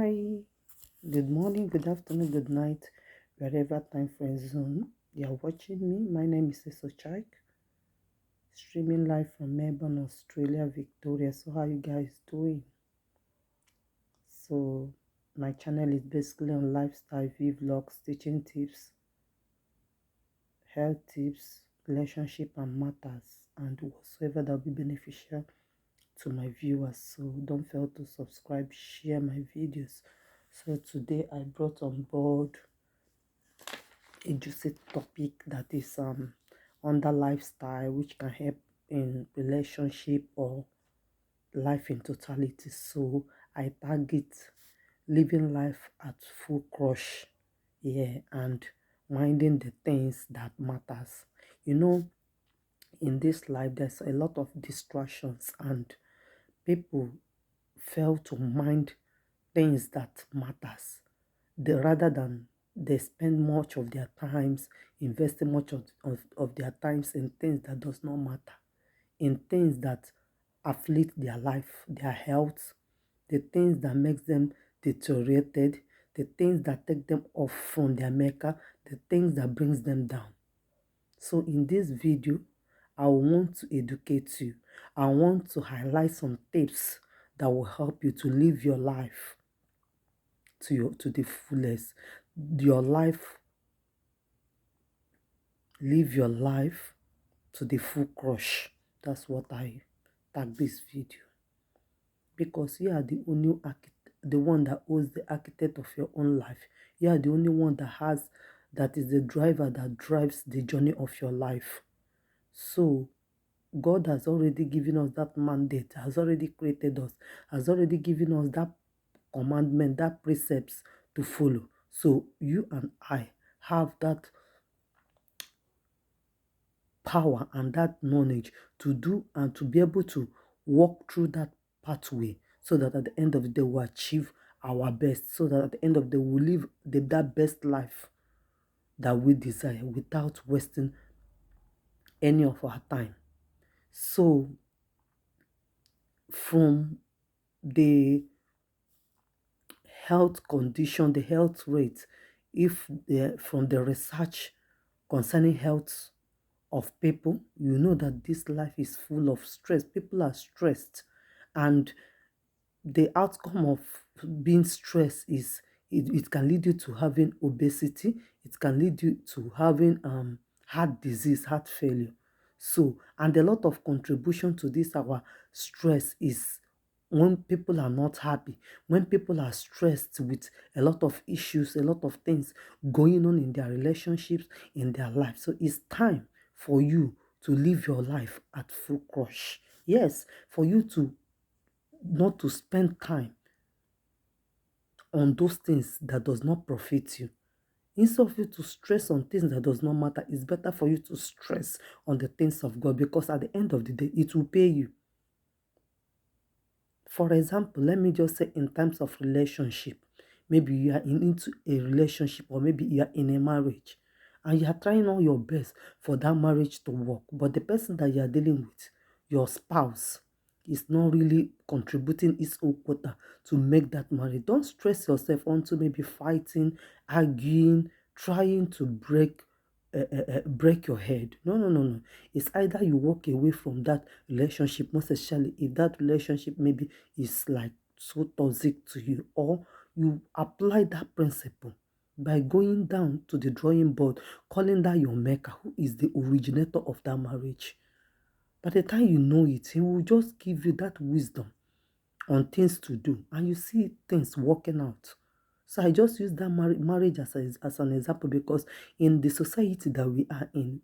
Hi, good morning, good afternoon, good night, wherever time frame zone you're watching me. My name is Esochak, streaming live from Melbourne, Australia, Victoria. So, how you guys doing? So, my channel is basically on lifestyle, vlogs, teaching tips, health tips, relationship, and matters, and whatsoever that will be beneficial to my viewers. So, don't fail to subscribe, share my videos. So, today I brought on board a juicy topic that is under lifestyle, which can help in relationship or life in totality. So I target living life at full crush, yeah, and minding the things that matters. You know, in this life there's a lot of distractions, and people fail to mind things that matters, rather than they spend much of their times investing much of their times in things that does not matter, in things that afflict their life, their health, the things that makes them deteriorated, the things that take them off from their maker, the things that brings them down. So in this video, I want to educate you. I want to highlight some tips that will help you to live your life to the fullest. Your life, live your life to the full crush. That's what I tag this video. Because you are the only the one that owns the architect of your own life. You are the only one that is the driver that drives the journey of your life. So God has already given us that mandate, has already created us, has already given us that commandment, that precepts to follow. So you and I have that power and that knowledge to do and to be able to walk through that pathway, so that at the end of the day we achieve our best, so that at the end of the day we live that best life that we desire without wasting any of our time. So from the health condition, the health rate, from the research concerning health of people, you know that this life is full of stress. People are stressed, and the outcome of being stressed is it can lead you to having obesity, it can lead you to having heart disease, heart failure. So, and a lot of contribution to this our stress is when people are not happy, when people are stressed with a lot of issues, a lot of things going on in their relationships, in their life. So it's time for you to live your life at full crush. Yes, for you to not to spend time on those things that does not profit you. Instead of you to stress on things that does not matter, it's better for you to stress on the things of God, because at the end of the day, it will pay you. For example, let me just say in terms of relationship, maybe you are into a relationship, or maybe you are in a marriage and you are trying all your best for that marriage to work, but the person that you are dealing with, your spouse, is not really contributing its own quota to make that marriage. Don't stress yourself onto maybe fighting, arguing, trying to break your head. No, no, no, no. It's either you walk away from that relationship, most especially if that relationship maybe is like so toxic to you, or you apply that principle by going down to the drawing board, calling that your maker, who is the originator of that marriage. By the time you know it, he will just give you that wisdom on things to do, and you see things working out. So I just use that marriage as an example, because in the society that we are in,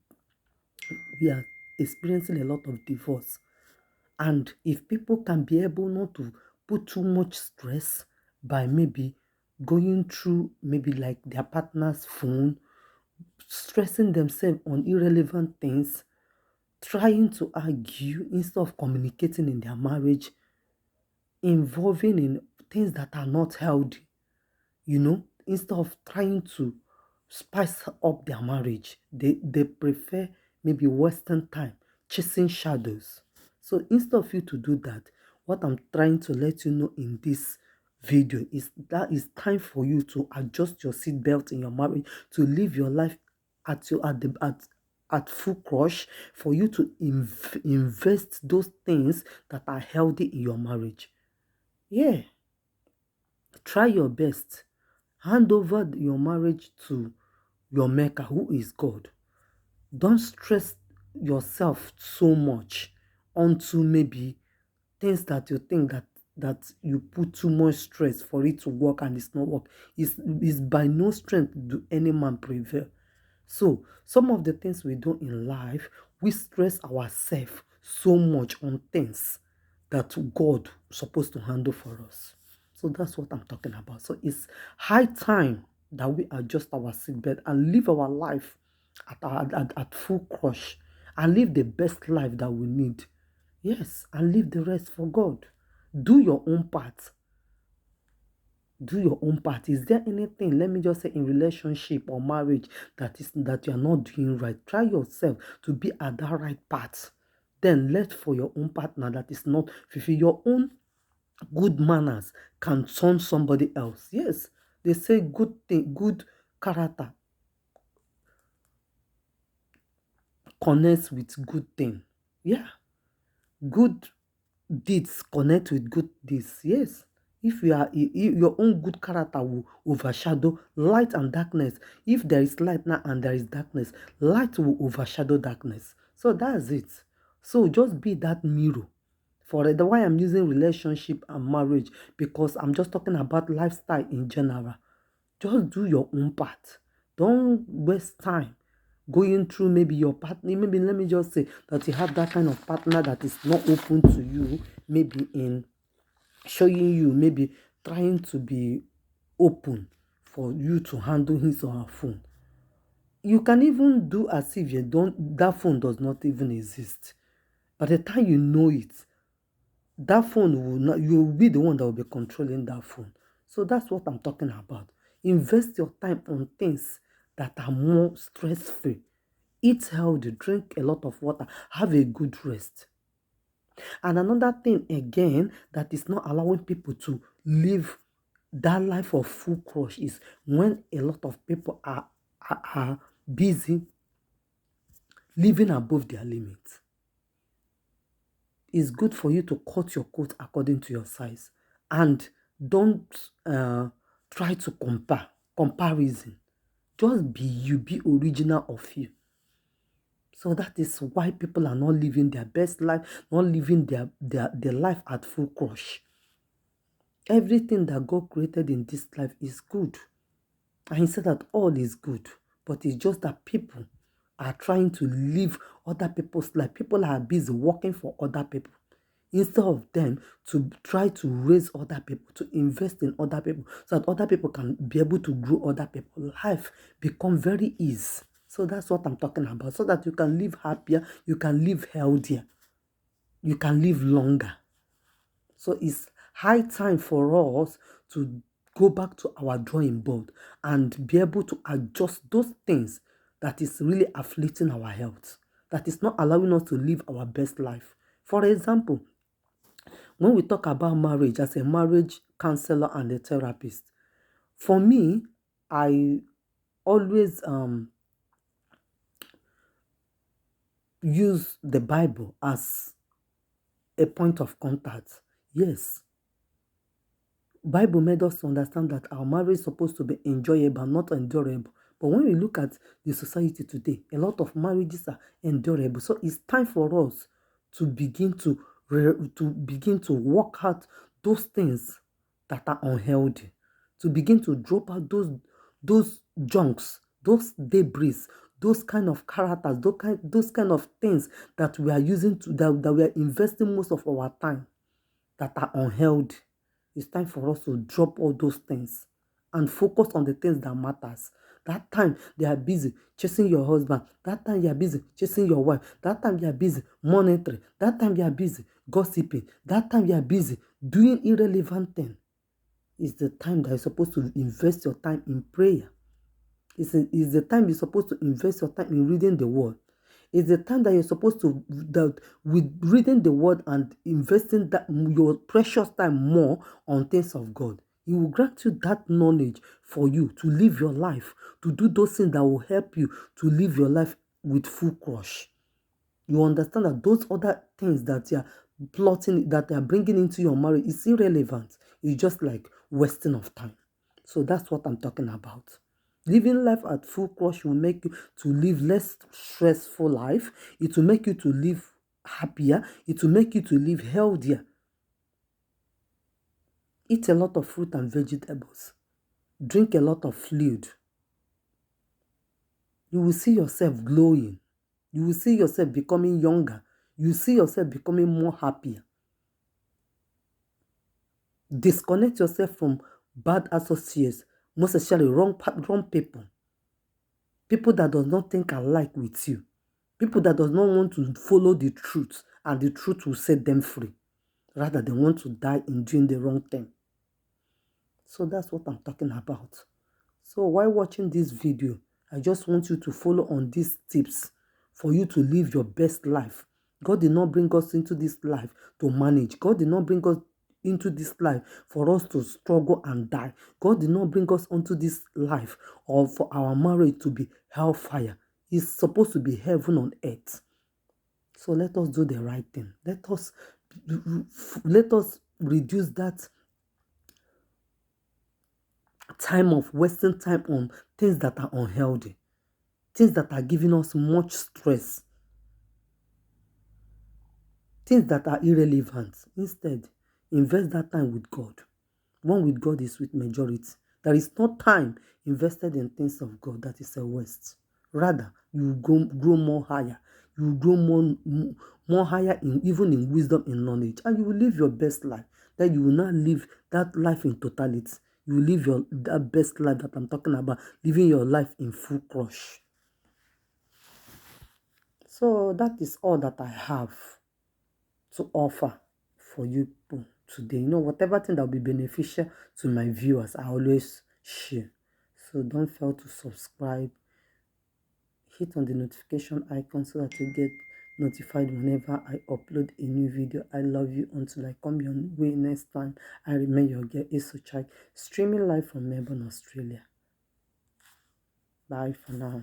we are experiencing a lot of divorce. And if people can be able not to put too much stress by maybe going through maybe like their partner's phone, stressing themselves on irrelevant things, trying to argue instead of communicating in their marriage, involving in things that are not healthy, instead of trying to spice up their marriage, they prefer maybe wasting time chasing shadows. So instead of you to do that, what I'm trying to let you know in this video. Is time for you to adjust your seatbelt in your marriage, to live your life at your at full crush, for you to invest those things that are healthy in your marriage. Yeah, try your best. Hand over your marriage to your maker, who is God. Don't stress yourself so much onto maybe things that you think that you put too much stress for it to work and it's not work. Is by no strength do any man prevail. So some of the things we do in life, we stress ourselves so much on things that God is supposed to handle for us. So that's what I'm talking about. So it's high time that we adjust our seatbelt and live our life at full crush and live the best life that we need. Yes, and leave the rest for God. Do your own part. Do your own part. Is there anything, let me just say, in relationship or marriage that you are not doing right? Try yourself to be at that right part. Then let for your own partner that is not fulfill your own good manners can turn somebody else. Yes, they say good thing, good character connects with good thing. Yeah, good deeds connect with good deeds. Yes. If you are your own good character will overshadow light and darkness. If there is light now and there is darkness, light will overshadow darkness. So that's it. So just be that mirror. For the why I'm using relationship and marriage, because I'm just talking about lifestyle in general. Just do your own part. Don't waste time going through maybe your partner. Maybe let me just say that you have that kind of partner that is not open to you, maybe in showing you, maybe trying to be open for you to handle his or her phone. You can even do as if that phone does not even exist. By the time you know it, that phone will not, you will be the one that will be controlling that phone. So that's what I'm talking about. Invest your time on things that are more stress-free. Eat healthy, drink a lot of water, have a good rest. And another thing again that is not allowing people to live that life of full crush is when a lot of people are busy living above their limits. It's good for you to cut your coat according to your size and don't try to comparison. Just be you, be original of you. So that is why people are not living their best life, not living their life at full crush. Everything that God created in this life is good. And he said that all is good. But it's just that people are trying to live other people's life. People are busy working for other people, instead of them to try to raise other people, to invest in other people, so that other people can be able to grow other people. Life become very easy. So that's what I'm talking about. So that you can live happier, you can live healthier, you can live longer. So it's high time for us to go back to our drawing board and be able to adjust those things that is really afflicting our health, that is not allowing us to live our best life. For example, when we talk about marriage as a marriage counselor and a therapist, for me, I always use the Bible as a point of contact. Yes, Bible made us understand that our marriage is supposed to be enjoyable, not endurable. But when we look at the society today, a lot of marriages are endurable. So it's time for us to begin to work out those things that are unhealthy, to begin to drop out those junks, those debris, those kind of characters, those kind of things that we are using that we are investing most of our time that are unhealthy. It's time for us to drop all those things and focus on the things that matters. That time they are busy chasing your husband. That time you are busy chasing your wife. That time you are busy monitoring. That time you are busy gossiping. That time you are busy doing irrelevant things. It's the time that you're supposed to invest your time in prayer. It's the time you're supposed to invest your time in reading the word. It's the time that you're supposed to, that with reading the word and investing that your precious time more on things of God. He will grant you that knowledge for you to live your life, to do those things that will help you to live your life with full crush. You understand that those other things that you are plotting, that they are bringing into your marriage is irrelevant. It's just like wasting of time. So that's what I'm talking about. Living life at full crush will make you to live less stressful life. It will make you to live happier. It will make you to live healthier. Eat a lot of fruit and vegetables. Drink a lot of fluid. You will see yourself glowing. You will see yourself becoming younger. You will see yourself becoming more happier. Disconnect yourself from bad associates, most especially wrong people. People that does not think alike with you. People that does not want to follow the truth, and the truth will set them free. Rather, they want to die in doing the wrong thing. So that's what I'm talking about. So while watching this video, I just want you to follow on these tips for you to live your best life. God did not bring us into this life to manage. God did not bring us into this life for us to struggle and die. God did not bring us into this life or for our marriage to be hellfire. It's supposed to be heaven on earth. So let us do the right thing. Let us reduce that time of wasting time on things that are unhealthy, things that are giving us much stress, things that are irrelevant. Instead, invest that time with God. One with God is with majority. There is no time invested in things of God that is a waste. Rather, you will grow more higher. You will grow more higher even in wisdom and knowledge. And you will live your best life. Then you will not live that life in totality. You will live that best life that I'm talking about. Living your life in full crush. So that is all that I have to offer for you today. Whatever thing that will be beneficial to my viewers, I always share. So don't fail to subscribe. Hit on the notification icon so that you get notified whenever I upload a new video. I love you until I come your way next time. I remain your girl, Esochai, streaming live from Melbourne, Australia. Bye for now.